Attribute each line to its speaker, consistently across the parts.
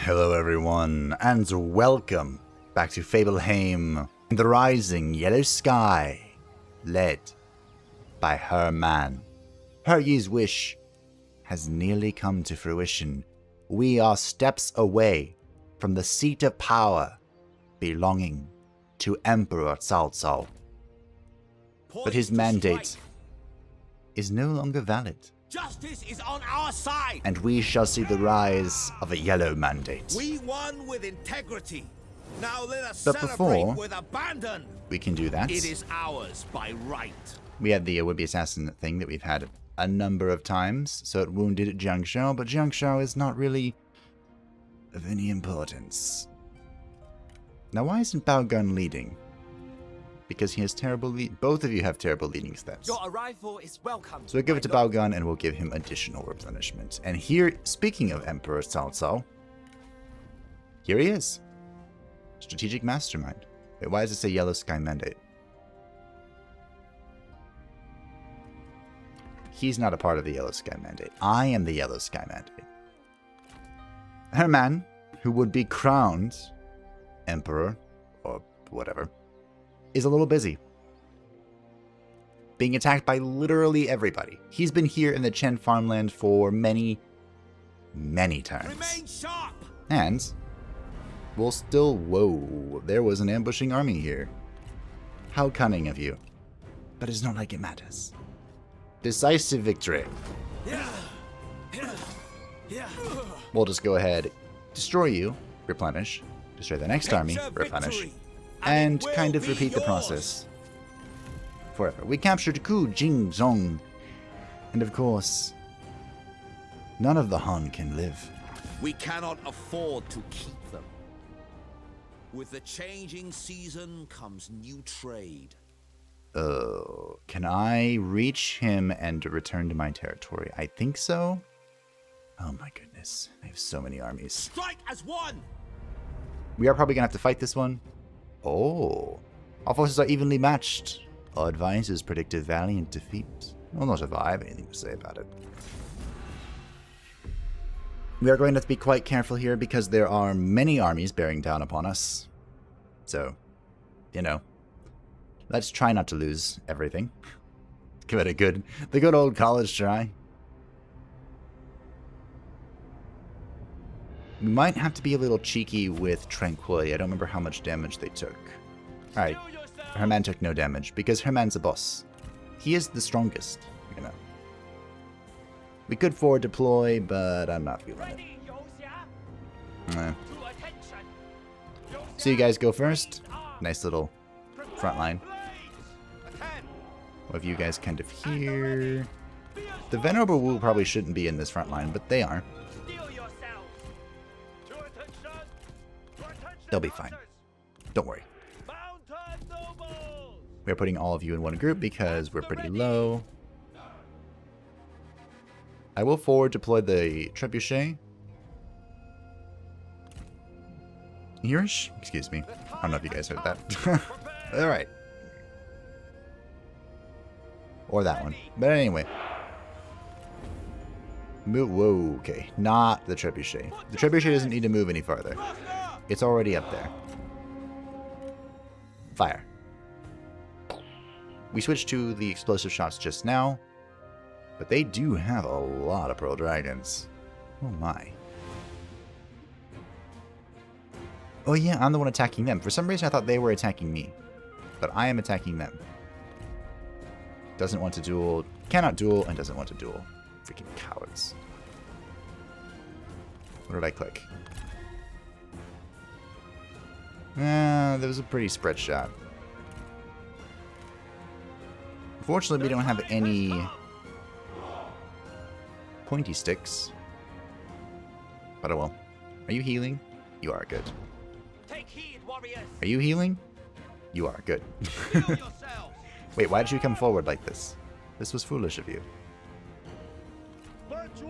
Speaker 1: Hello everyone, and welcome back to Fableheim in the rising yellow sky, led by her man. Her ye's wish has nearly come to fruition. We are steps away from the seat of power belonging to Emperor Cao Cao. But his mandate is no longer valid.
Speaker 2: Justice is on our side.
Speaker 1: And we shall see the rise of a yellow mandate.
Speaker 2: We won with integrity. Now let us
Speaker 1: But
Speaker 2: celebrate
Speaker 1: before
Speaker 2: with abandon.
Speaker 1: we can do that,
Speaker 2: It is ours by right.
Speaker 1: we had the would-be assassin thing that we've had a number of times, so it wounded Zhang Xiu, but Zhang Xiu is not really of any importance. Now why isn't Bao Gun leading? Because he has terrible both of you have terrible leading stats.
Speaker 3: Your arrival is welcome.
Speaker 1: So we'll give it to Bao Gun and we'll give him additional replenishment. And here, speaking of Emperor Cao Cao, here he is. Strategic Mastermind. Wait, why does it say Yellow Sky Mandate? He's not a part of the Yellow Sky Mandate. I am the Yellow Sky Mandate. Her man, who would be crowned Emperor, or whatever, is a little busy. Being attacked by literally everybody. He's been here in the Chen farmland for many turns.
Speaker 2: Remain sharp.
Speaker 1: And we'll still... Whoa, there was an ambushing army here. How cunning of you. But it's not like it matters. Decisive victory. We'll just go ahead, destroy you, replenish, destroy the next army, replenish, and kind of repeat the process forever. We captured Ku Jing Zong, and of course, none of the Han can live.
Speaker 2: We cannot afford to keep them. With the changing season comes new trade.
Speaker 1: Oh, can I reach him and return to my territory? I think so. Oh my goodness, I have so many armies.
Speaker 2: Strike as one.
Speaker 1: We are probably gonna have to fight this one. Oh, our forces are evenly matched. Our advisors predicted valiant defeat. Well, not if I have anything to say about it. We are going to have to be quite careful here because there are many armies bearing down upon us. So, you know, let's try not to lose everything. Give it the good old college try. We might have to be a little cheeky with Tranquility. I don't remember how much damage they took. Alright, Herman took no damage, because Herman's a boss. He is the strongest, you know. We could forward deploy, but I'm not feeling it. Nah. So you guys go first. Nice little front line. What have you guys kind of here? The Venerable Wu probably shouldn't be in this front line, but they are. They'll be fine. Don't worry. We're putting all of you in one group because we're pretty low. I will forward deploy the Trebuchet. Hereish? Excuse me. I don't know if you guys heard that. Alright. Or that one. But anyway. Move. Whoa, okay. Not the Trebuchet. The Trebuchet doesn't need to move any farther. It's already up there. Fire. We switched to the explosive shots just now, but they do have a lot of Pearl Dragons. Oh my. Oh yeah, I'm the one attacking them. For some reason I thought they were attacking me, but I am attacking them. Doesn't want to duel, cannot duel, and doesn't want to duel. Freaking cowards. What did I click? That was a pretty spread shot. Unfortunately, we don't have any pointy sticks. But oh well. Are you healing? You are good.
Speaker 3: Take heed, warriors.
Speaker 1: Are you healing? You are good. Wait, why did you come forward like this? This was foolish of you.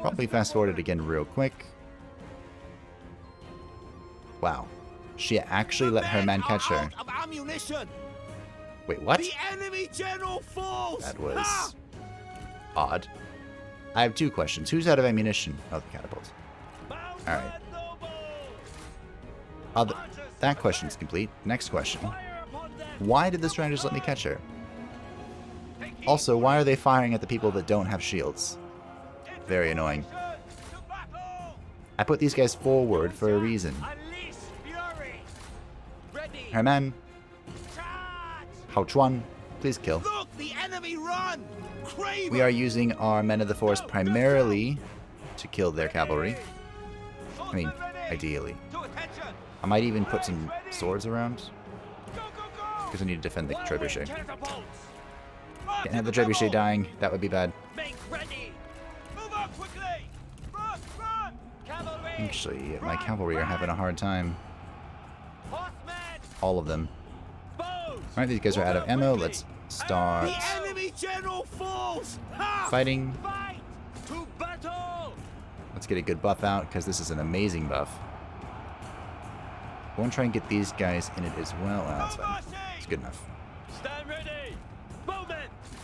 Speaker 1: Probably fast forward it again real quick. Wow. She actually let her man catch her. Wait, what?
Speaker 2: The enemy general falls.
Speaker 1: That was odd. I have two questions. Who's out of ammunition? Oh, the catapult. Alright. That question's complete. Next question. Why did the strangers let me catch her? Also, why are they firing at the people that don't have shields? Very annoying. I put these guys forward for a reason. Herman. Hao Chuan, please kill.
Speaker 2: Look, the enemy run!
Speaker 1: We are using our men of the forest primarily to kill their cavalry. I mean, ideally. I might even put some swords around. Because I need to defend the trebuchet. Can't have the trebuchet dying. That would be bad. Actually, my cavalry are having a hard time. All of them. Alright, these guys are out of ammo. Let's start fighting. Let's get a good buff out, because this is an amazing buff. I want to try and get these guys in it as well. Oh, that's fine. It's good enough.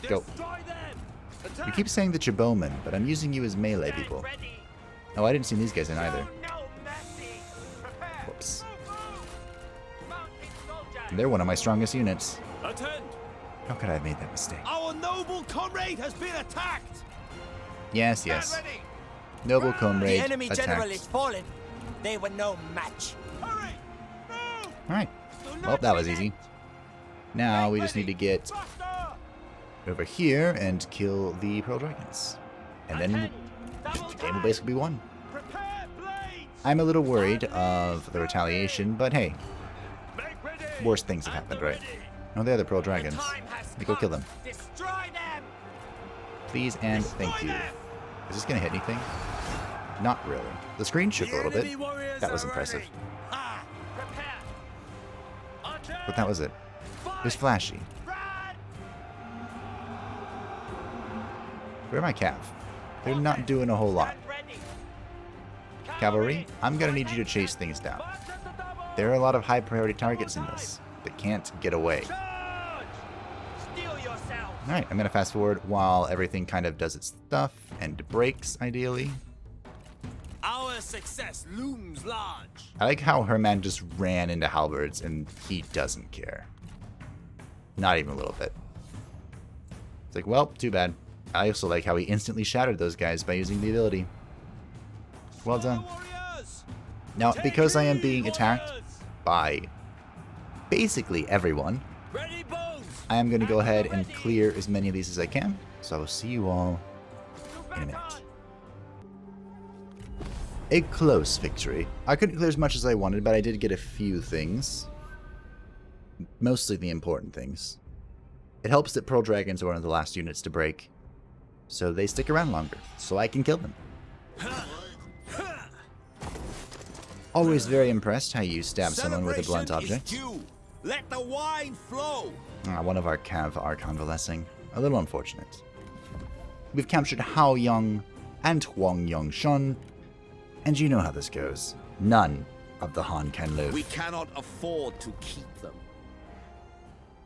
Speaker 1: Go. You keep saying that you're bowmen, but I'm using you as melee people. Oh, I didn't see these guys in either. Whoops. They're one of my strongest units. How could I have made that mistake?
Speaker 2: Our noble comrade has been attacked.
Speaker 1: Yes, yes. Noble comrade
Speaker 3: The enemy general is
Speaker 1: attacked.
Speaker 3: fallen. They were no match.
Speaker 1: Alright. Well, that was easy. Now we just need to get over here and kill the Pearl Dragons. And then the game will basically be won. I'm a little worried of the retaliation, but hey. Worse things have happened, right? Oh, they're the Pearl Dragons. Let me go kill them. Please and thank you. Is this going to hit anything? Not really. The screen shook a little bit. That was impressive. But that was it. It was flashy. Where are my cav? They're not doing a whole lot. Cavalry, I'm going to need you to chase things down. There are a lot of high priority targets in this that can't get away. Alright, I'm going to fast forward while everything kind of does its stuff and breaks, ideally.
Speaker 3: Our success looms large.
Speaker 1: I like how Herman just ran into halberds and he doesn't care. Not even a little bit. It's like, well, too bad. I also like how he instantly shattered those guys by using the ability. Well done. Now, because I am being attacked by basically everyone, I am going to go ahead and clear as many of these as I can. So I will see you all in a minute. A close victory. I couldn't clear as much as I wanted, but I did get a few things. Mostly the important things. It helps that Pearl Dragons are one of the last units to break, so they stick around longer, so I can kill them. Always very impressed how you stab someone with a blunt object.
Speaker 2: Let the wine flow.
Speaker 1: One of our cav are convalescing. A little unfortunate. We've captured Hao Yong and Huang Yongshun, and you know how this goes. None of the Han can live.
Speaker 2: We cannot afford to keep them.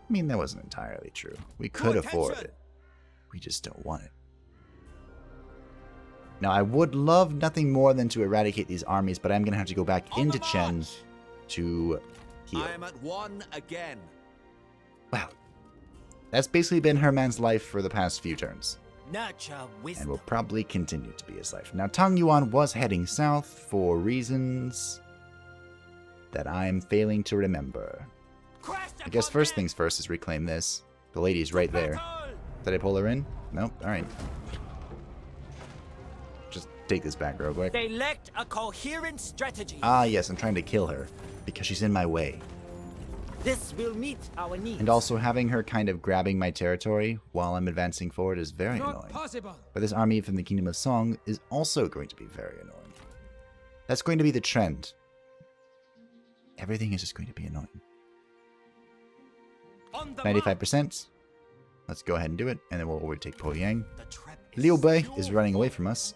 Speaker 1: I mean, that wasn't entirely true. We could afford it. We just don't want it. Now, I would love nothing more than to eradicate these armies, but I'm going to have to go back into Chen to heal.
Speaker 2: I am at one again.
Speaker 1: Wow. That's basically been Herman's life for the past few turns.
Speaker 3: Nurture wisdom.
Speaker 1: And will probably continue to be his life. Now, Tang Yuan was heading south for reasons that I'm failing to remember. I guess first things first is reclaim this. The lady's right there. Did I pull her in? Nope. Alright. Just take this back real quick.
Speaker 3: They lacked a coherent strategy.
Speaker 1: Ah, yes, I'm trying to kill her because she's in my way.
Speaker 3: This will meet our needs.
Speaker 1: And also having her kind of grabbing my territory while I'm advancing forward is very annoying. But this army from the Kingdom of Song is also going to be very annoying. That's going to be the trend. Everything is just going to be annoying. 95%. Let's go ahead and do it, and then we'll overtake Po Yang. Liu Bei is running away from us.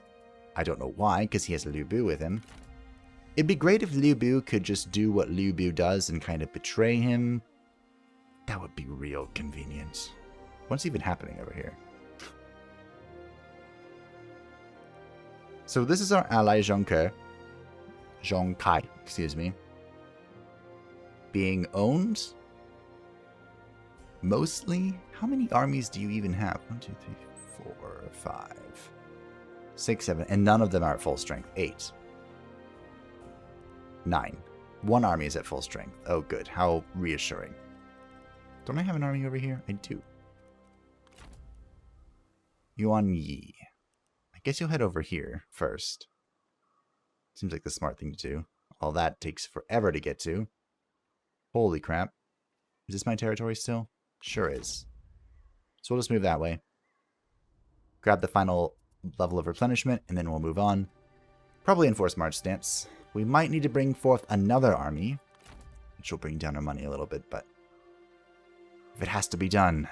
Speaker 1: I don't know why, because he has Liu Bu with him. It'd be great if Liu Bu could just do what Liu Bu does and kind of betray him. That would be real convenient. What's even happening over here? So this is our ally Zhang Kai, excuse me. being owned. Mostly. How many armies do you even have? 1, 2, 3, 4, 5, 6, 7. And none of them are at full strength. 8. 9. One army is at full strength. Oh, good. How reassuring. Don't I have an army over here? I do. Yuan Yi. I guess you'll head over here first. Seems like the smart thing to do. All that takes forever to get to. Holy crap. Is this my territory still? Sure is. So we'll just move that way. Grab the final level of replenishment, and then we'll move on. Probably enforce march stance. We might need to bring forth another army, which will bring down our money a little bit, but if it has to be done.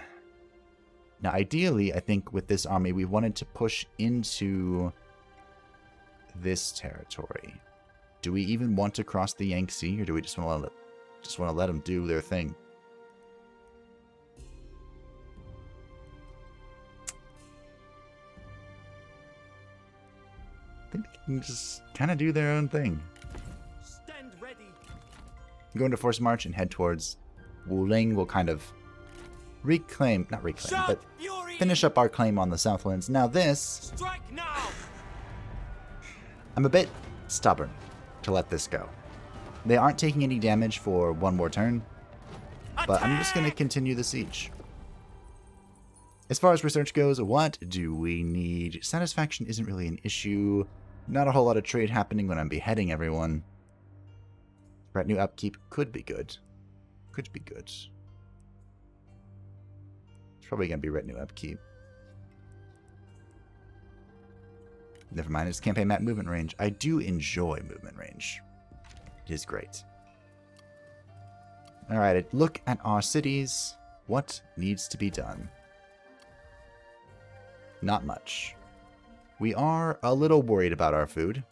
Speaker 1: Now, ideally, I think with this army, we wanted to push into this territory. Do we even want to cross the Yangtze, or do we just want to let them do their thing? I think they can just kind of do their own thing.
Speaker 3: Stand ready.
Speaker 1: Go into force march and head towards Wuling. We'll kind of not reclaim, but finish up our claim on the Southlands. Now this,
Speaker 3: Strike now.
Speaker 1: I'm a bit stubborn to let this go. They aren't taking any damage for one more turn, but I'm just going to continue the siege. As far as research goes, what do we need? Satisfaction isn't really an issue. Not a whole lot of trade happening when I'm beheading everyone. Retinue upkeep could be good. Could be good. It's probably going to be retinue upkeep. Never mind, it's campaign map movement range. I do enjoy movement range. It is great. Alright, look at our cities. What needs to be done? Not much. We are a little worried about our food.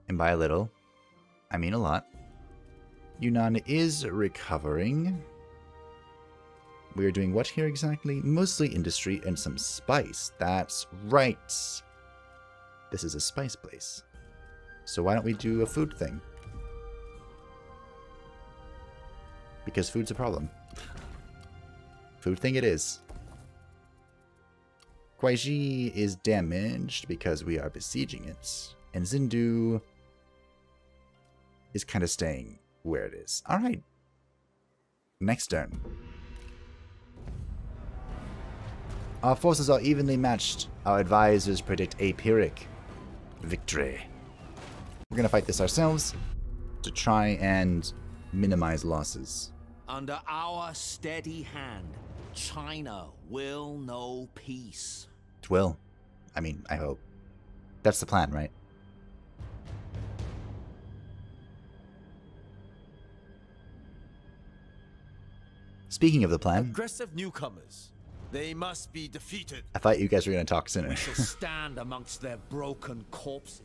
Speaker 1: And by a little, I mean a lot. Yunnan is recovering. We are doing what here exactly? Mostly industry and some spice. That's right. This is a spice place. So why don't we do a food thing? Because food's a problem. Food thing it is. Guaiji is damaged because we are besieging it. And Zindu is kind of staying where it is. Alright. Next turn. Our forces are evenly matched. Our advisors predict a Pyrrhic victory. We're going to fight this ourselves to try and minimize losses.
Speaker 2: Under our steady hand, China will know peace.
Speaker 1: It will. I mean, I hope. That's the plan, right? Speaking of the plan,
Speaker 3: Aggressive newcomers. They must be defeated.
Speaker 1: I thought you guys were going to talk sooner.
Speaker 2: We shall stand amongst their broken corpses.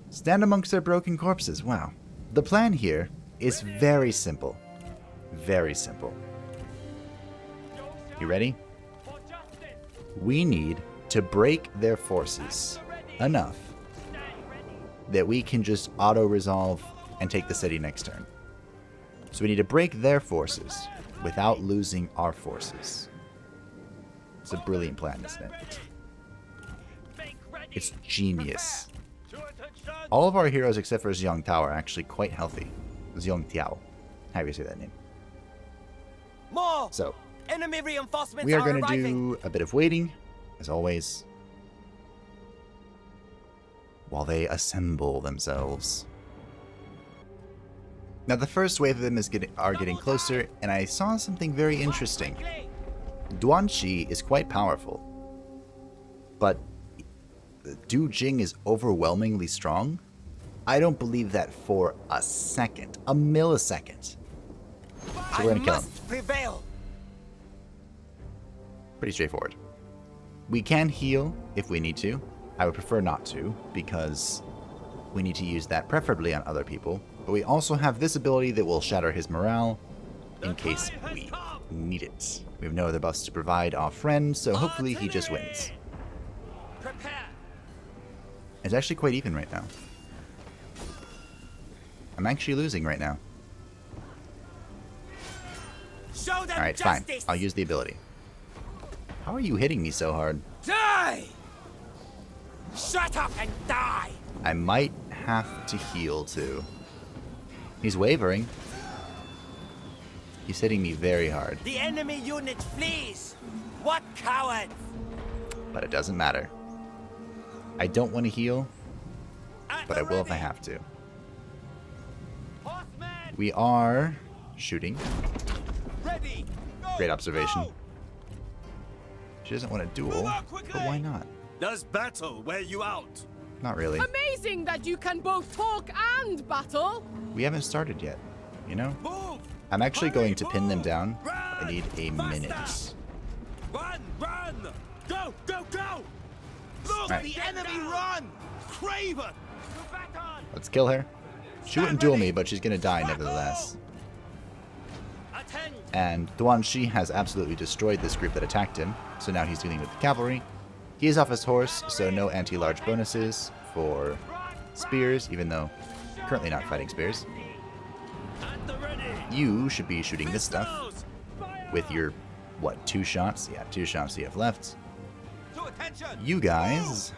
Speaker 1: Stand amongst their broken corpses. Wow. The plan here is very simple. Very simple. You ready? We need to break their forces enough that we can just auto-resolve and take the city next turn. So we need to break their forces without losing our forces. It's a brilliant plan, isn't it? It's genius. All of our heroes except for Zhang Tao are actually quite healthy. Zhang Tiao. How do you say that name?
Speaker 3: More.
Speaker 1: So,
Speaker 3: Enemy reinforcements
Speaker 1: we are going to
Speaker 3: arriving.
Speaker 1: do a bit of waiting, as always, while they assemble themselves. Now, the first wave of them is getting closer, and I saw something very interesting. Duanxi is quite powerful, but Du Jing is overwhelmingly strong. I don't believe that for a second, a millisecond. So we're gonna kill him.
Speaker 3: Prevail.
Speaker 1: Pretty straightforward. We can heal if we need to. I would prefer not to, because we need to use that preferably on other people. But we also have this ability that will shatter his morale in case we need it. We have no other buffs to provide our friend, so hopefully he just wins.
Speaker 3: Prepare.
Speaker 1: It's actually quite even right now. I'm actually losing right now.
Speaker 3: Show them
Speaker 1: Alright, fine. I'll use the ability. How are you hitting me so hard?
Speaker 3: Die! Shut up and die!
Speaker 1: I might have to heal too. He's wavering. He's hitting me very hard.
Speaker 3: The enemy unit flees! What cowards!
Speaker 1: But it doesn't matter. I don't want to heal, but I will if I have to.
Speaker 3: Horsemen!
Speaker 1: We are shooting.
Speaker 3: Ready! Go!
Speaker 1: Great observation.
Speaker 3: Go!
Speaker 1: She doesn't want a duel, but why not?
Speaker 3: Does battle wear you out?
Speaker 1: Not really.
Speaker 4: Amazing that you can both talk and battle.
Speaker 1: We haven't started yet, you know?
Speaker 3: Move!
Speaker 1: I'm actually
Speaker 3: Hurry,
Speaker 1: going to pin them
Speaker 3: move!
Speaker 1: down.
Speaker 3: Run!
Speaker 1: I need a
Speaker 3: Faster!
Speaker 1: minute.
Speaker 3: Run! Run! Go! Go! Go! Look!
Speaker 1: Right.
Speaker 3: The enemy run! Craven!
Speaker 1: Let's kill her. She wouldn't duel me, but she's gonna die nevertheless.
Speaker 3: Attend!
Speaker 1: And Duan Shi has absolutely destroyed this group that attacked him, so now he's dealing with the cavalry. He is off his horse, so no anti-large bonuses for spears, even though currently not fighting spears.
Speaker 3: At the ready!
Speaker 1: You should be shooting this stuff with your, what, 2 shots? Yeah, 2 shots you have left.
Speaker 3: To attention!
Speaker 1: You guys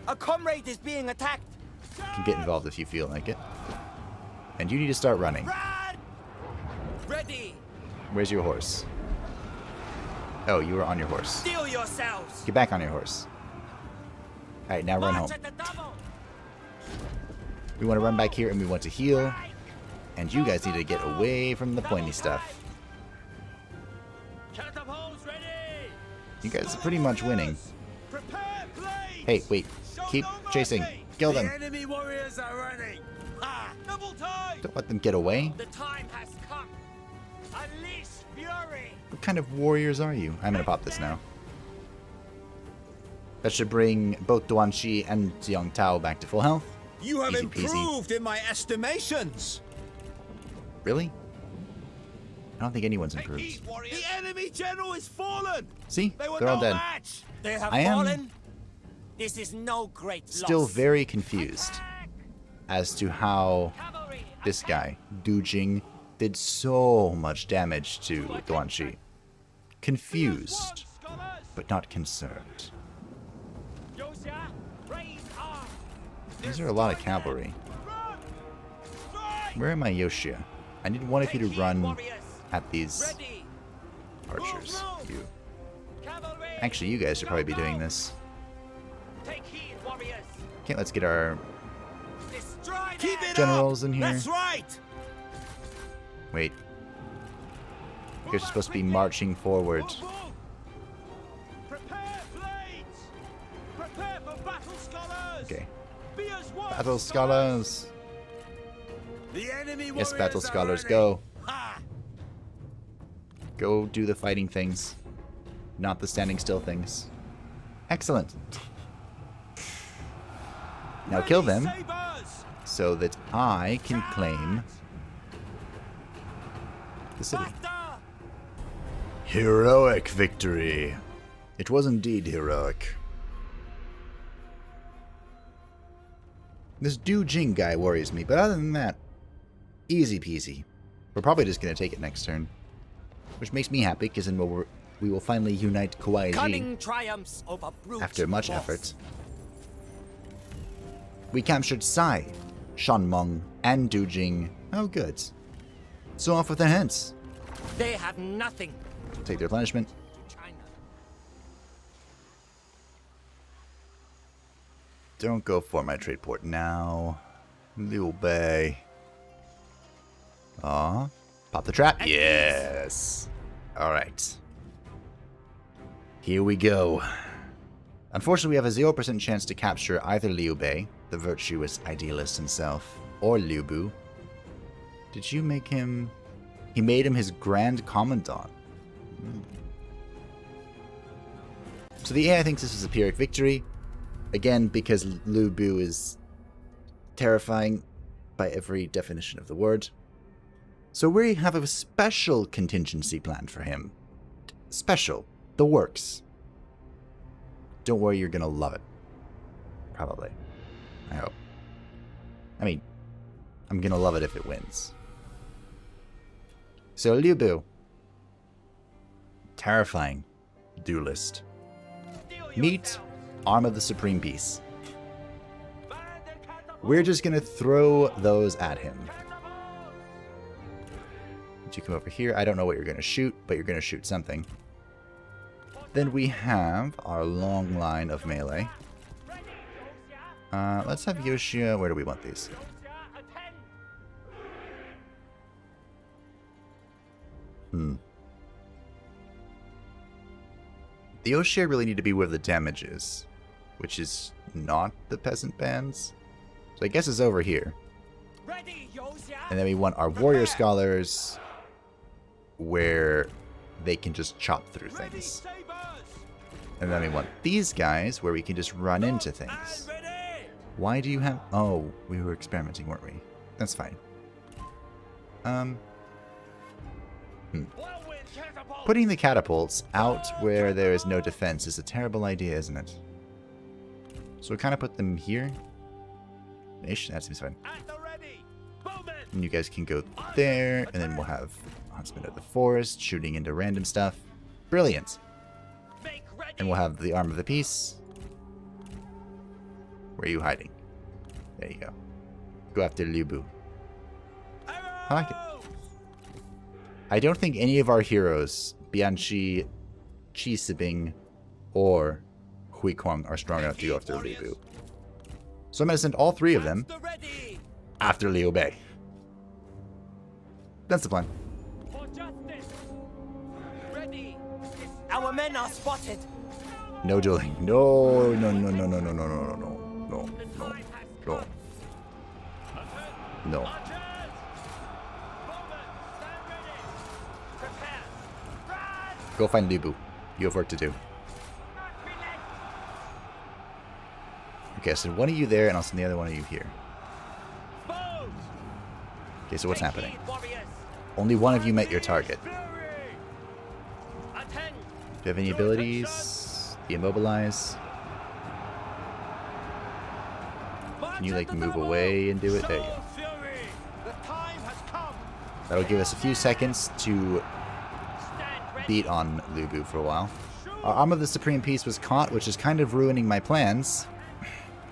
Speaker 3: A comrade is being attacked!
Speaker 1: can get involved if you feel like it. And you need to start running.
Speaker 3: Run! Ready!
Speaker 1: Where's your horse? Oh, you were on your horse.
Speaker 3: Steel yourselves!
Speaker 1: Get back on your horse. Alright, now run home.
Speaker 3: March at the double!
Speaker 1: We want to run back here and we want to heal. And you guys need to get away from the pointy stuff.
Speaker 3: Catapults ready!
Speaker 1: You guys are pretty much winning.
Speaker 3: Prepare blades!
Speaker 1: Hey, wait.
Speaker 3: Show
Speaker 1: Keep
Speaker 3: no
Speaker 1: chasing.
Speaker 3: mercy!
Speaker 1: Kill
Speaker 3: The
Speaker 1: them.
Speaker 3: enemy warriors are running! Ha! Double time!
Speaker 1: Don't let them get away.
Speaker 3: The time has come! Unleash fury!
Speaker 1: What kind of warriors are you? I'm gonna pop this now. That should bring both Duan Shi and Xiang Tao back to full health.
Speaker 2: You have
Speaker 1: Easy peasy.
Speaker 2: improved in my estimations.
Speaker 1: Really? I don't think anyone's improved.
Speaker 3: The enemy general is fallen!
Speaker 1: See?
Speaker 3: They were
Speaker 1: They're all
Speaker 3: no
Speaker 1: dead.
Speaker 3: match! They have
Speaker 1: I am
Speaker 3: fallen? This is no great
Speaker 1: Still
Speaker 3: loss.
Speaker 1: very confused as to how
Speaker 3: Cavalry,
Speaker 1: this guy, Du Jing, did so much damage to Duan Shi. Confused, but not concerned.
Speaker 3: Yoxia, raise arms!
Speaker 1: These are a lot of cavalry.
Speaker 3: Run! Strike!
Speaker 1: Where am I, Yoshia? I need one of you to
Speaker 3: Take heed,
Speaker 1: run
Speaker 3: warriors.
Speaker 1: at these
Speaker 3: Ready!
Speaker 1: archers.
Speaker 3: Move, move.
Speaker 1: You.
Speaker 3: Cavalry!
Speaker 1: Actually, you guys should probably be doing this.
Speaker 3: Take heed, warriors!
Speaker 1: Okay, let's get our
Speaker 3: Destroy them!
Speaker 2: Keep it
Speaker 1: generals
Speaker 2: up.
Speaker 1: in here.
Speaker 2: That's right.
Speaker 1: Wait. You're supposed to be marching forward.
Speaker 3: Move, move. Prepare blades! Prepare for battle, scholars!
Speaker 1: Okay.
Speaker 3: Be as one,
Speaker 1: Battle scholars.
Speaker 3: The enemy
Speaker 1: Yes,
Speaker 3: warriors
Speaker 1: battle
Speaker 3: are
Speaker 1: scholars,
Speaker 3: running.
Speaker 1: go.
Speaker 3: Ha!
Speaker 1: Go do the fighting things, not the standing still things. Excellent. Now kill them
Speaker 3: Sabers!
Speaker 1: so that I can claim the city.
Speaker 3: Faster!
Speaker 1: Heroic victory. It was indeed heroic. This Du Jing guy worries me, but other than that, easy peasy. We're probably just going to take it next turn. Which makes me happy, because then we will finally unite Kuai Ji
Speaker 3: Cunning triumphs over brute
Speaker 1: after much
Speaker 3: force.
Speaker 1: effort. We captured Sai, Shan Meng, and Du Jing. Oh, good. So off with their heads.
Speaker 3: They have nothing
Speaker 1: Take their punishment.
Speaker 3: to China.
Speaker 1: Don't go for my trade port now. Liu Bei. Aw. Pop the trap. Yes. Alright. Here we go. Unfortunately, we have a 0% chance to capture either Liu Bei, the virtuous idealist himself, or Liu Bu. Did you make him... He made him his Grand Commandant. So the AI thinks this is a Pyrrhic victory. Again, because Liu Bu is terrifying by every definition of the word. So we have a special contingency plan for him. Special. The works. Don't worry, you're gonna love it. Probably. I hope. I mean, I'm gonna love it if it wins. So Liu Bu. Terrifying duelist. Meet Arm of the Supreme Beast. We're just gonna throw those at him. Did you come over here? I don't know what you're gonna shoot, but you're gonna shoot something. Then we have our long line of melee. Let's have Yoshia. Where do we want these? The Yoshia really need to be where the damage is, which is not the peasant bands. So I guess it's over here. And then we want our warrior scholars where they can just chop through things. And then we want these guys where we can just run into things. Why do you have... Oh, we were experimenting, weren't we? That's fine. Putting the catapults out where there is no defense is a terrible idea, isn't it? So we kind of put them here. Nation, that seems fine. And you guys can go there, and then we'll have Huntsman of the Forest shooting into random stuff. Brilliant. And we'll have the Arm of the Peace. Where are you hiding? There you go. Go after Liu Bu. I like it. I don't think any of our heroes, Bianchi, Qi Sibing, or Hui Kwang, are strong enough to go after Liu Bu. So I'm going to send all three of them after Liu Bei. That's the plan.
Speaker 5: Our men are spotted.
Speaker 1: No dueling. No, no, no, no, no, no, no, no, no, no, no, no, no. Go find Liu Bu. You have work to do. Okay, so one of you there, and I'll send the other one of you here. Okay, so what's happening? Only one of you met your target. Do you have any abilities? Demobilize? Can you, like, move away and do it? There you go. That'll give us a few seconds to beat on Liu Bu for a while. Our Arm of the Supreme Peace was caught, which is kind of ruining my plans.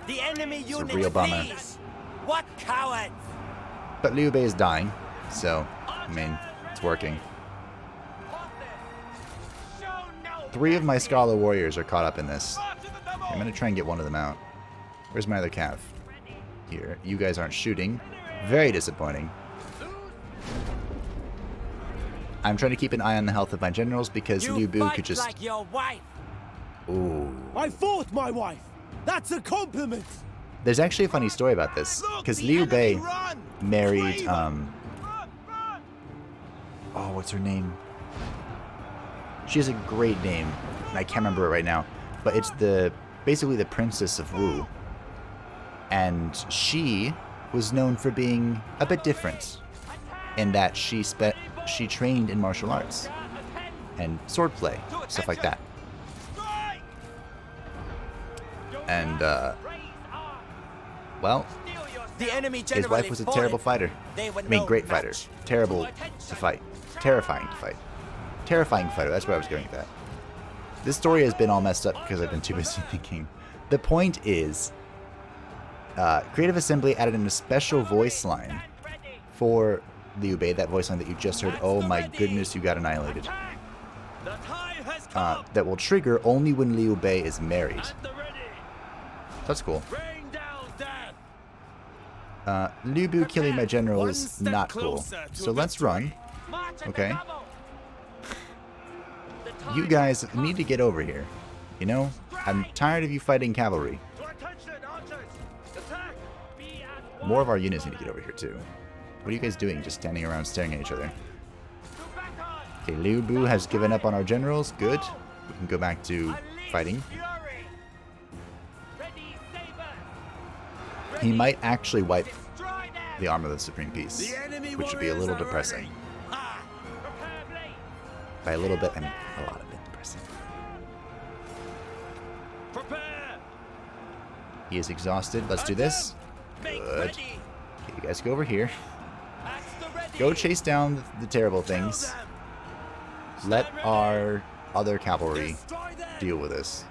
Speaker 5: The enemy
Speaker 1: It's a real bummer.
Speaker 5: What cowards!
Speaker 1: But Liu Bei is dying, so, I mean, it's working. 3 of my Scholar Warriors are caught up in this. I'm going to try and get one of them out. Where's my other cav? Here. You guys aren't shooting. Very disappointing. I'm trying to keep an eye on the health of my generals because Liu Bu could just...
Speaker 5: Like your wife.
Speaker 1: Ooh.
Speaker 3: I fought my wife. That's a compliment.
Speaker 1: There's actually a funny story about this, because Liu Bei married, oh, what's her name? She has a great name, and I can't remember it right now, but it's basically the Princess of Wu, and she was known for being a bit different, in that she trained in martial arts, and swordplay, stuff like that. And, well, his wife was a terrible fighter. I mean, great fighter. Terrible to fight. Terrifying to fight. Terrifying fighter, that's where I was going with that. This story has been all messed up because I've been too busy thinking. The point is, Creative Assembly added in a special voice line for Liu Bei, that voice line that you just heard. Oh my goodness, you got annihilated. That will trigger only when Liu Bei is married. That's cool. Liu Bu killing my general is not cool. So let's run. Okay. You guys need to get over here. You know, I'm tired of you fighting cavalry. More of our units need to get over here too. What are you guys doing? Just standing around staring at each other. Okay, Liu Bu has given up on our generals. Good. We can go back to fighting. He might actually wipe the Arm of the Supreme Peace, which would be a little depressing. By a little bit, I mean a lot of bit depressing. He is exhausted. Let's do this. Good. Okay, you guys go over here.
Speaker 5: At the ready.
Speaker 1: Go chase down the terrible things. Let our other cavalry
Speaker 5: Destroy them.
Speaker 1: deal with this.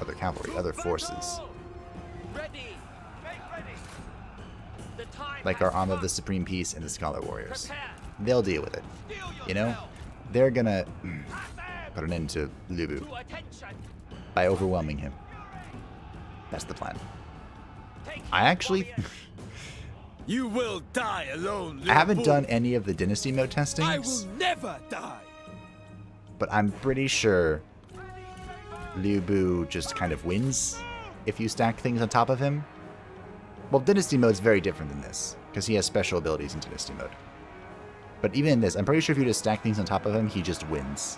Speaker 1: Other cavalry, other forces.
Speaker 5: Ready. Make ready. The time
Speaker 1: Like
Speaker 5: has
Speaker 1: our Arm of
Speaker 5: come.
Speaker 1: the Supreme Peace and the Scholar Warriors.
Speaker 5: Prepare.
Speaker 1: They'll deal with it. You know? They're gonna put an end to Liu Bu
Speaker 5: To attention.
Speaker 1: by overwhelming him. That's the plan.
Speaker 5: Take
Speaker 1: I actually...
Speaker 5: warriors.
Speaker 3: You will die alone,
Speaker 1: I haven't
Speaker 3: Liu
Speaker 1: done
Speaker 3: Bu.
Speaker 1: any of the Dynasty mode
Speaker 3: I
Speaker 1: testings,
Speaker 3: will never die.
Speaker 1: but I'm pretty sure Liu Bu just kind of wins if you stack things on top of him. Well, Dynasty mode's very different than this, because he has special abilities in Dynasty mode. But even in this, I'm pretty sure if you just stack things on top of him, he just wins.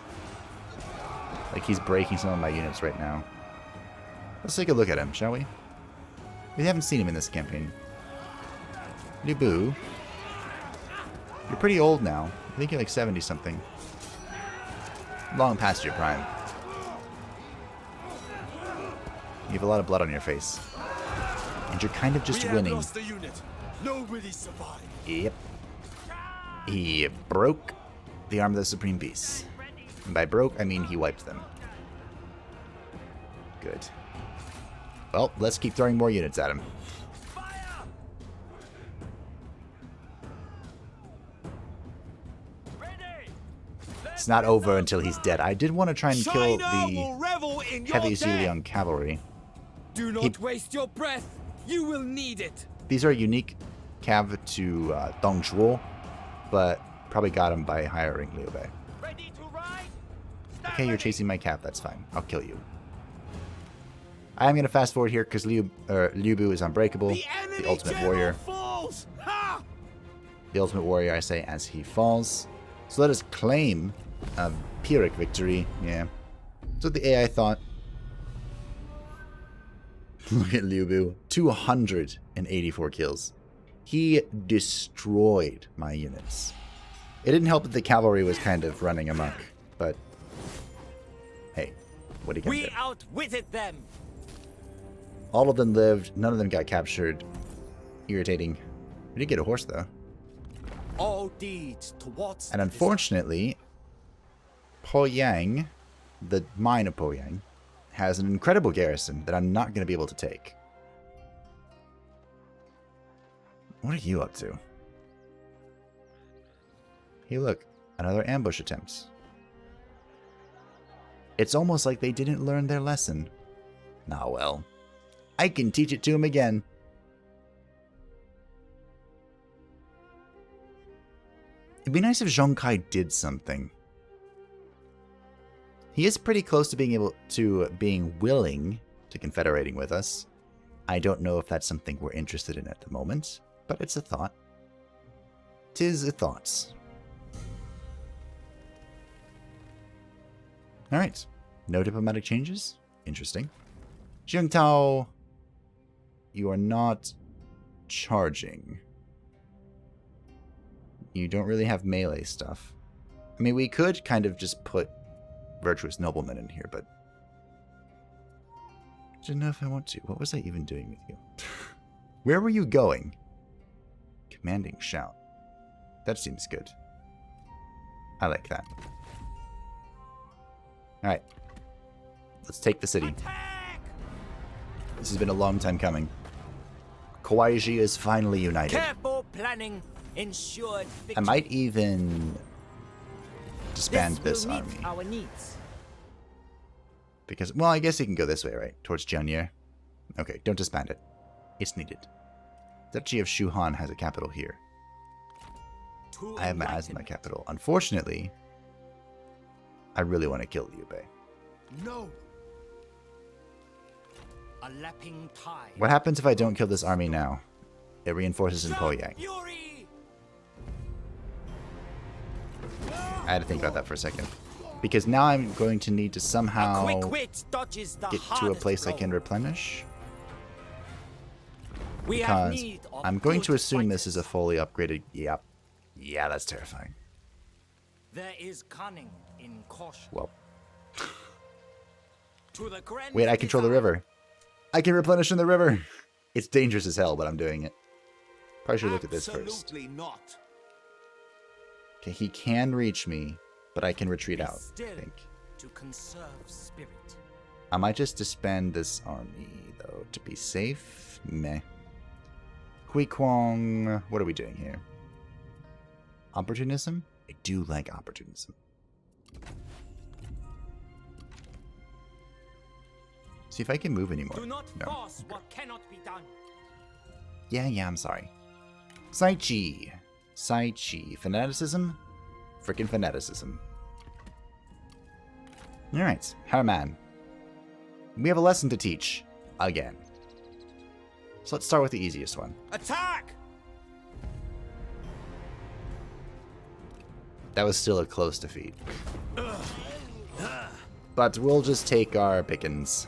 Speaker 1: Like, he's breaking some of my units right now. Let's take a look at him, shall we? We haven't seen him in this campaign. Liu Bu, you're pretty old now. I think you're like 70-something. Long past your prime. You have a lot of blood on your face. And you're kind of just
Speaker 3: we
Speaker 1: winning.
Speaker 3: have lost the unit. Nobody survived.
Speaker 1: Yep. He broke the Arm of the Supreme Peace. And by broke, I mean he wiped them. Good. Well, let's keep throwing more units at him. It's not over until he's dead. I did want to try and kill
Speaker 3: China
Speaker 1: the
Speaker 3: will revel in your
Speaker 1: heavy
Speaker 3: death.
Speaker 1: Zulian cavalry.
Speaker 3: Do not waste your breath. You will need it.
Speaker 1: These are unique cav to Dong Zhuo, but probably got him by hiring Liu Bei.
Speaker 5: Ready to ride.
Speaker 1: Okay, you're chasing my cap. That's fine. I'll kill you. I am going to fast forward here because Liu Bu is unbreakable. The ultimate warrior.
Speaker 3: Falls. Ha!
Speaker 1: The ultimate warrior, I say, as he falls. So let us claim a Pyrrhic victory. Yeah. That's what the AI thought. Look at Liu Bu. 284 kills. He destroyed my units. It didn't help that the cavalry was kind of running amok, but hey, what are you gonna
Speaker 5: We
Speaker 1: do?
Speaker 5: outwitted them.
Speaker 1: All of them lived, none of them got captured. Irritating. We did get a horse though.
Speaker 5: All deeds towards.
Speaker 1: And unfortunately, Po Yang, the mine of Po Yang, has an incredible garrison that I'm not going to be able to take. What are you up to? Hey look, another ambush attempt. It's almost like they didn't learn their lesson. Nah well, I can teach it to them again. It'd be nice if Zhong Kai did something. He is pretty close to being willing to confederating with us. I don't know if that's something we're interested in at the moment, but it's a thought. 'Tis a thought. Alright. No diplomatic changes? Interesting. King Cao, you are not charging. You don't really have melee stuff. I mean, we could kind of just put Virtuous Nobleman in here, but I don't know if I want to. What was I even doing with you? Where were you going? Commanding Shout. That seems good. I like that. Alright. Let's take the city.
Speaker 5: Attack!
Speaker 1: This has been a long time coming. Kawaii is finally united.
Speaker 5: Careful planning ensured victory.
Speaker 1: I might even disband this
Speaker 5: will meet
Speaker 1: army.
Speaker 5: our needs.
Speaker 1: Because, well, I guess he can go this way, right? Towards Jianye. Okay, don't disband it. It's needed. Duchy of Shuhan has a capital here.
Speaker 5: To
Speaker 1: I have my eyes on my
Speaker 5: enlightenment.
Speaker 1: capital. Unfortunately, I really want to kill Liu Bei.
Speaker 3: No.
Speaker 5: A lapping tide.
Speaker 1: What happens if I don't kill this army now? It reinforces in
Speaker 5: Shout
Speaker 1: Poyang.
Speaker 5: fury!
Speaker 1: I had to think about that for a second. Because now I'm going to need to somehow
Speaker 5: Quick wit dodges the
Speaker 1: get to a
Speaker 5: hardest
Speaker 1: place I
Speaker 5: blow.
Speaker 1: can replenish.
Speaker 5: We have
Speaker 1: Because
Speaker 5: need of
Speaker 1: I'm going
Speaker 5: good
Speaker 1: to assume this is a
Speaker 5: fighters.
Speaker 1: fully upgraded... Yep. Yeah, that's terrifying.
Speaker 5: There is cunning in caution.
Speaker 1: Well,
Speaker 5: To the grand
Speaker 1: wait, I control the
Speaker 5: design.
Speaker 1: river. I can replenish in the river. It's dangerous as hell, but I'm doing it. Probably should look at this first.
Speaker 2: Absolutely not.
Speaker 1: Okay, he can reach me, but I can retreat out,
Speaker 5: Still
Speaker 1: I think.
Speaker 5: to conserve spirit.
Speaker 1: I might just disband this army, though, to be safe. Meh. Hui Kwong, what are we doing here? Opportunism? I do like opportunism. See if I can move anymore.
Speaker 5: Do not
Speaker 1: No.
Speaker 5: force what cannot be done.
Speaker 1: Yeah, I'm sorry. Sai Chi. Sai Chi. Fanaticism? Frickin' fanaticism. Alright, Herman. We have a lesson to teach. Again. So let's start with the easiest one.
Speaker 2: Attack!
Speaker 1: That was still a close defeat. But we'll just take our pickings.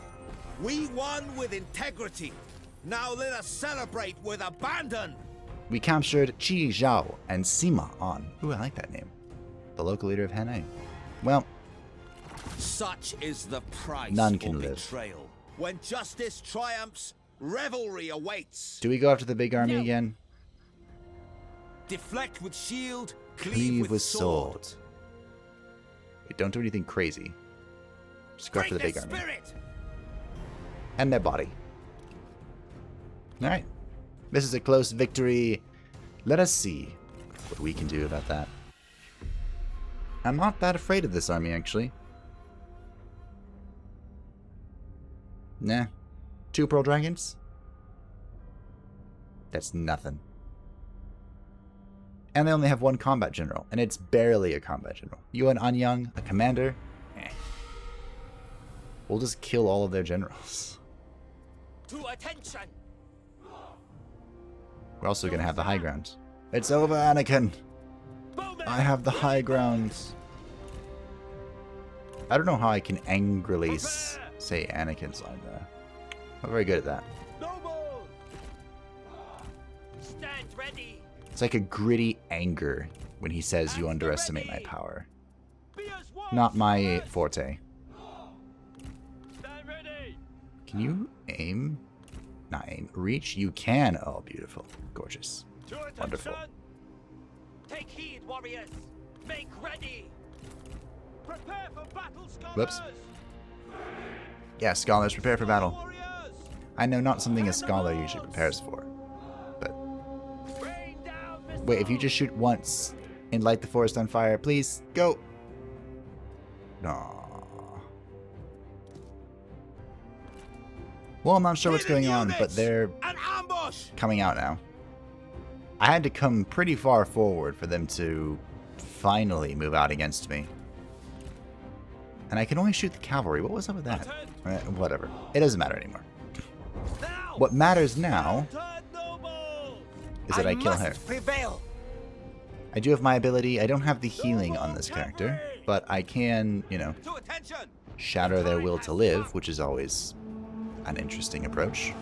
Speaker 2: We won with integrity. Now let us celebrate with abandon.
Speaker 1: We captured Qi Zhao and Sima on. Ooh, I like that name. The local leader of Hanai. Well,
Speaker 2: Such is the price
Speaker 1: None
Speaker 2: for
Speaker 1: can live.
Speaker 2: betrayal. When justice triumphs, revelry awaits.
Speaker 1: do we go after the big army
Speaker 4: No.
Speaker 1: again?
Speaker 2: Deflect with shield,
Speaker 1: Cleave with sword. Wait, don't do anything crazy. Just go after the
Speaker 2: Break
Speaker 1: big
Speaker 2: their
Speaker 1: army.
Speaker 2: spirit.
Speaker 1: And their body. Alright. This is a close victory. Let us see what we can do about that. I'm not that afraid of this army, actually. Nah. 2 Pearl Dragons? That's nothing. And they only have 1 combat general, and it's barely a combat general. Yuan Anyang, a commander? Eh. We'll just kill all of their generals.
Speaker 5: To attention.
Speaker 1: We're also gonna have the high ground. It's over, Anakin! I have the high ground. I don't know how I can angrily say Anakin's line there. I'm very good at that.
Speaker 5: Stand ready.
Speaker 1: It's like a gritty anger when he says you underestimate my power. Not my forte.
Speaker 5: Stand ready.
Speaker 1: Can you aim? Not aim. Reach? You can. Oh, beautiful. Gorgeous. Wonderful.
Speaker 5: Take heed, warriors. Make ready. Prepare for battle, scholars.
Speaker 1: Whoops. Yeah, scholars, prepare for battle. I know not something a scholar usually prepares for. But
Speaker 5: Rain down, Mr.
Speaker 1: wait, if you just shoot once and light the forest on fire, please, go. No. Well, I'm not sure what's going on, but they're
Speaker 2: An ambush.
Speaker 1: coming out now. I had to come pretty far forward for them to finally move out against me. And I can only shoot the cavalry. What was up with that? Whatever. It doesn't matter anymore.
Speaker 5: Now.
Speaker 1: What matters now is that I kill her.
Speaker 5: Prevail.
Speaker 1: I do have my ability. I don't have the healing on this character, but I can, you know,
Speaker 2: To attention.
Speaker 1: shatter their will to live, which is always an interesting approach.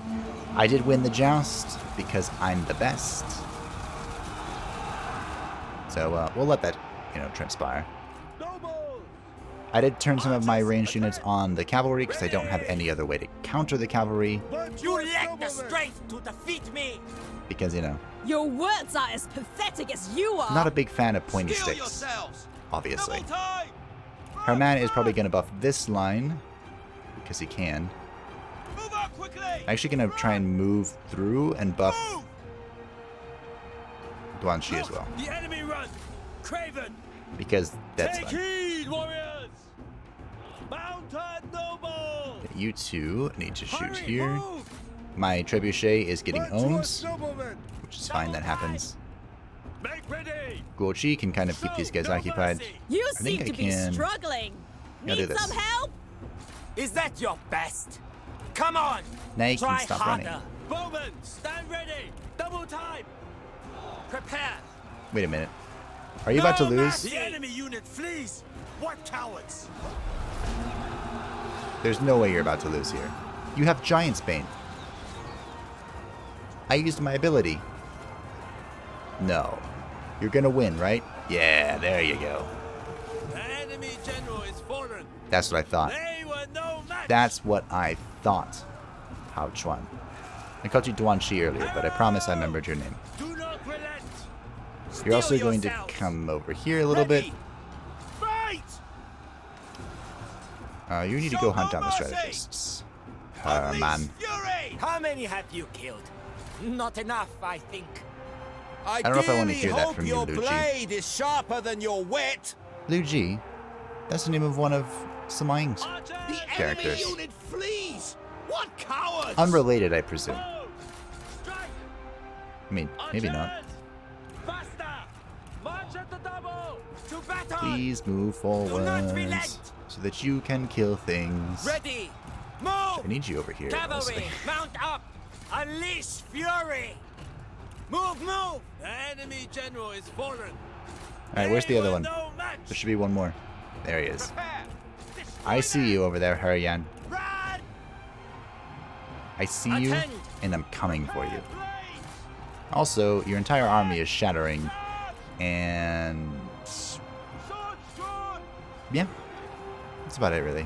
Speaker 1: I did win the joust because I'm the best. So we'll let that, you know, transpire. I did turn some of my ranged units on the cavalry because I don't have any other way to counter the cavalry.
Speaker 5: You lack the strength to defeat me.
Speaker 1: Because, you know,
Speaker 4: Your words are as pathetic as you are.
Speaker 1: not a big fan of pointy
Speaker 2: Steel
Speaker 1: sticks,
Speaker 2: yourselves.
Speaker 1: obviously.
Speaker 2: Double time.
Speaker 1: Herman is probably going to buff this line because he can.
Speaker 2: Move out quickly.
Speaker 1: I'm actually going to try and move through and buff
Speaker 2: Move.
Speaker 1: Duan Shi as well.
Speaker 3: The enemy run! Craven!
Speaker 1: Because that's
Speaker 3: Take
Speaker 1: fun.
Speaker 3: heed, warriors! Mounted noble!
Speaker 1: You two need to shoot
Speaker 3: Hurry,
Speaker 1: here.
Speaker 3: move!
Speaker 1: My trebuchet is getting
Speaker 3: Virtuous
Speaker 1: ohms,
Speaker 3: noblemen!
Speaker 1: which is fine, that happens.
Speaker 3: Make ready!
Speaker 1: Guochi can kind of keep these guys
Speaker 3: No
Speaker 1: occupied.
Speaker 3: mercy.
Speaker 4: You
Speaker 1: I think
Speaker 4: seem
Speaker 1: I
Speaker 4: to be
Speaker 1: can-
Speaker 4: struggling.
Speaker 1: I'll do
Speaker 4: Need
Speaker 1: this.
Speaker 4: some help?
Speaker 5: Is that your best? Come on.
Speaker 1: Now you
Speaker 5: Try
Speaker 1: can stop
Speaker 5: harder.
Speaker 1: running.
Speaker 3: Bowmen, stand ready! Double time!
Speaker 5: Prepare.
Speaker 1: Wait a minute. Are you about to
Speaker 5: No
Speaker 1: lose?
Speaker 5: mercy.
Speaker 3: The enemy unit flees! What cowards!
Speaker 1: There's no way you're about to lose here. You have Giant's Bane. I used my ability. No. You're gonna win, right? Yeah, there you go.
Speaker 3: The enemy general is fallen!
Speaker 1: That's what I thought.
Speaker 3: They were no match!
Speaker 1: That's what I thought. Hao Chuan. I called you Duan Shi earlier, but I promise I remembered your name.
Speaker 3: Do not
Speaker 1: You're also going to come over here a little bit. You need to go hunt down the strategists. Man.
Speaker 5: How many have you killed? Not enough, I think.
Speaker 2: I
Speaker 1: don't know if I want to hear that from you,
Speaker 2: your
Speaker 1: Liu Ji.
Speaker 2: blade is sharper than your wit.
Speaker 1: Liu Ji? That's the name of one of Sima Ying's
Speaker 2: The
Speaker 1: characters.
Speaker 2: enemy unit flees. What cowards!
Speaker 1: Unrelated, I presume. I mean, maybe not. Please move forward so that you can kill things.
Speaker 5: Ready. Move.
Speaker 1: I need you over here.
Speaker 5: Cavalry,
Speaker 1: Honestly.
Speaker 5: mount up. Unleash fury. Move, move.
Speaker 3: The enemy general is fallen.
Speaker 1: Alright, where's the other one?
Speaker 3: No match.
Speaker 1: There should be one more. There he is. I see you over there, Yan.
Speaker 5: Run.
Speaker 1: I see you,
Speaker 5: Attend.
Speaker 1: and I'm coming for you. Also, your entire army is shattering, and yeah, that's about it, really.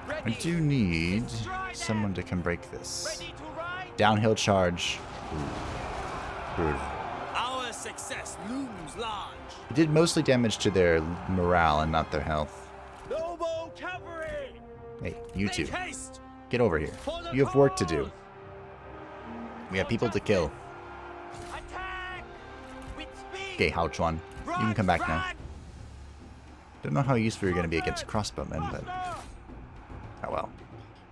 Speaker 1: I do need someone to come break this.
Speaker 5: Ready to ride.
Speaker 1: Downhill charge. Brutal.
Speaker 3: Our success looms large.
Speaker 1: It did mostly damage to their morale and not their health.
Speaker 3: Noble cavalry.
Speaker 1: Hey, you two,
Speaker 3: Make haste.
Speaker 1: get over here. You have work to do. We have people to kill.
Speaker 5: Attack. With speed.
Speaker 1: Okay, Hao Chuan, you can come back now. Don't know how useful you're going to be against crossbowmen, but oh well.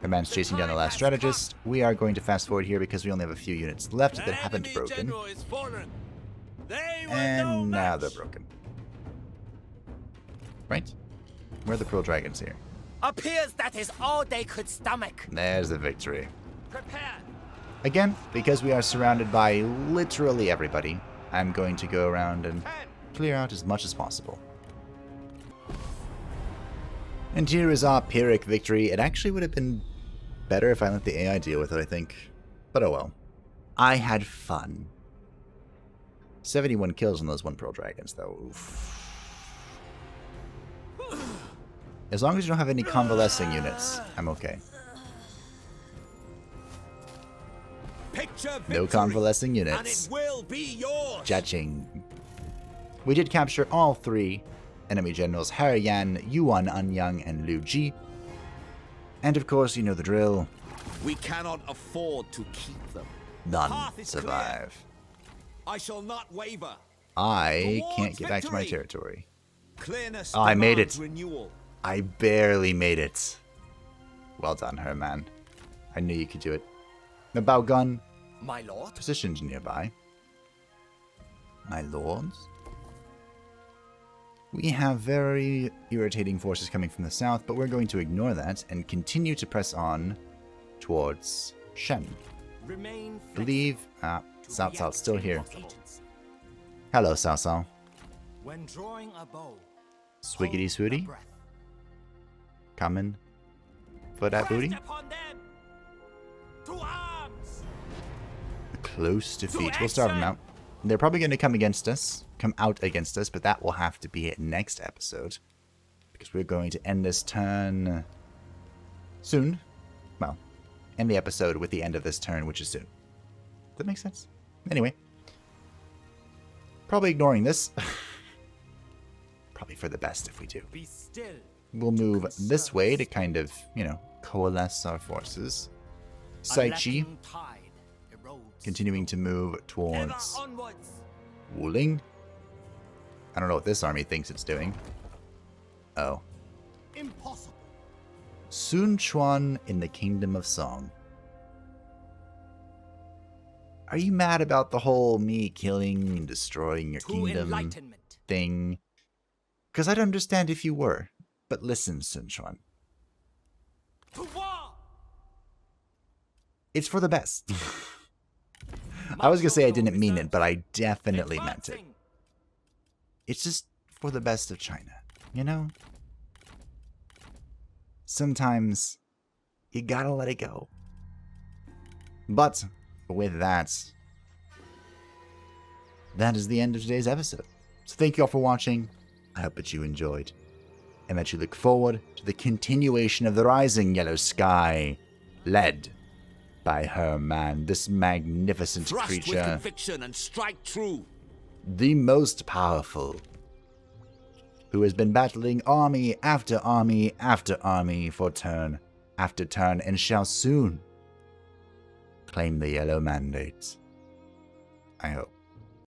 Speaker 1: My man's chasing down the last strategist. We are going to fast forward here because we only have a few units left that haven't broken. And now they're broken. Right? Where are the pearl dragons here?
Speaker 5: Appears that is all they could stomach.
Speaker 1: There's the victory.
Speaker 5: Prepare.
Speaker 1: Again, because we are surrounded by literally everybody, I'm going to go around and clear out as much as possible. And here is our Pyrrhic victory. It actually would have been better if I let the AI deal with it, I think. But oh well. I had fun. 71 kills on those 1 Pearl Dragons, though. Oof. As long as you don't have any convalescing units, I'm okay.
Speaker 2: Picture
Speaker 1: No
Speaker 2: victory,
Speaker 1: convalescing
Speaker 2: and
Speaker 1: units.
Speaker 2: it will be yours.
Speaker 1: Jaching. We did capture all 3 enemy generals, Yan, Yuan Anyang, and Liu Ji. And of course, you know the drill.
Speaker 2: We cannot afford to keep them.
Speaker 1: None
Speaker 2: Path is
Speaker 1: survive.
Speaker 2: I shall not waver.
Speaker 1: I
Speaker 2: Towards
Speaker 1: can't get back to my
Speaker 2: victory.
Speaker 1: territory.
Speaker 2: Clearness
Speaker 1: Oh, I made
Speaker 2: demands
Speaker 1: it.
Speaker 2: renewal.
Speaker 1: I barely made it. Well done, Herman. I knew you could do it. The Bao Gun
Speaker 5: My lord.
Speaker 1: positioned nearby. My lords. We have very irritating forces coming from the south, but we're going to ignore that and continue to press on towards Shen.
Speaker 5: Remain
Speaker 1: Believe Cao
Speaker 5: flexible
Speaker 1: Cao's still here.
Speaker 5: to
Speaker 1: Hello, Cao Cao.
Speaker 5: When drawing a bow,
Speaker 1: Swiggity
Speaker 5: hold
Speaker 1: swooty.
Speaker 5: the breath.
Speaker 1: Coming for that booty.
Speaker 5: Press upon them. To arms.
Speaker 1: A close defeat. We'll starve them out. They're probably going to come out against us, but that will have to be it next episode. Because we're going to end this turn soon. Well, end the episode with the end of this turn, which is soon. Does that make sense? Anyway. Probably ignoring this. Probably for the best if we do.
Speaker 5: Be still.
Speaker 1: We'll move this way to kind of, coalesce our forces. Sai Chi
Speaker 5: Lacking tide erodes.
Speaker 1: continuing to move
Speaker 5: Ever
Speaker 1: towards
Speaker 5: onwards.
Speaker 1: Wuling. I don't know what this army thinks it's doing. Oh.
Speaker 5: Impossible.
Speaker 1: Sun Quan in the Kingdom of Song. Are you mad about the whole me killing and destroying your
Speaker 5: To
Speaker 1: kingdom
Speaker 5: enlightenment.
Speaker 1: thing? Because I'd understand if you were. But listen, Sun Quan.
Speaker 5: To war.
Speaker 1: It's for the best. I was going to say I didn't mean it, but I definitely meant it.
Speaker 5: Advancing.
Speaker 1: It's just for the best of China, you know? Sometimes you gotta let it go. But with that, that is the end of today's episode. So thank you all for watching. I hope that you enjoyed, and that you look forward to the continuation of the Rising Yellow Sky, led by her man, this magnificent
Speaker 2: Thrust with
Speaker 1: creature,
Speaker 2: conviction and strike true.
Speaker 1: the most powerful, who has been battling army after army after army for turn after turn and shall soon claim the yellow mandate. I hope.